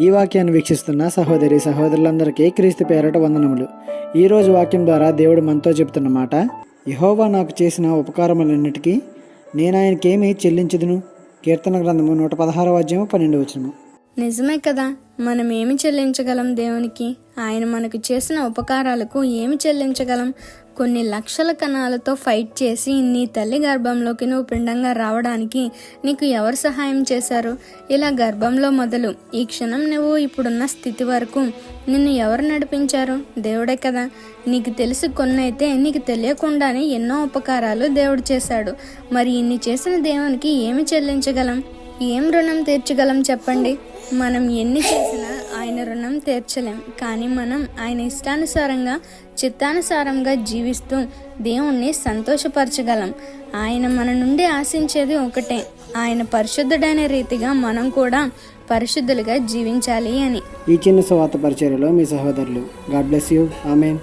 ఈ వాక్యాన్ని వీక్షిస్తున్న సహోదరి సహోదరులందరికీ క్రీస్తు పేరట వందనములు. ఈరోజు వాక్యం ద్వారా దేవుడు మనతో చెబుతున్న మాట, యెహోవా నాకు చేసిన ఉపకారములన్నిటికీ నేను ఆయనకేమీ చెల్లించదును. కీర్తన గ్రంథము 116:12. నిజమే కదా, మనం ఏమి చెల్లించగలం దేవునికి? ఆయన మనకు చేసిన ఉపకారాలకు ఏమి చెల్లించగలం? కొన్ని లక్షల కణాలతో ఫైట్ చేసి నీ తల్లి గర్భంలోకి నువ్వు పిండంగా రావడానికి నీకు ఎవరు సహాయం చేశారు? ఇలా గర్భంలో మొదలు ఈ క్షణం నువ్వు ఇప్పుడున్న స్థితి వరకు నిన్ను ఎవరు నడిపించారు? దేవుడే కదా. నీకు తెలిసి కొన్నైతే నీకు తెలియకుండానే ఎన్నో ఉపకారాలు దేవుడు చేశాడు. మరి ఇన్ని చేసిన దేవునికి ఏమి చెల్లించగలం? ఏం రుణం తీర్చగలం చెప్పండి? మనం ఎన్ని చేసినా ఆయన రుణం తీర్చలేం. కానీ మనం ఆయన ఇష్టానుసారంగా చిత్తానుసారంగా జీవిస్తూ దేవుణ్ణి సంతోషపరచగలం. ఆయన మన నుండి ఆశించేది ఒకటే, ఆయన పరిశుద్ధుడైన రీతిగా మనం కూడా పరిశుద్ధులుగా జీవించాలి అని. ఈ చిన్న సువార్త పరిచర్యలో మీ సహోదరులు. God bless you. ఆమేన్.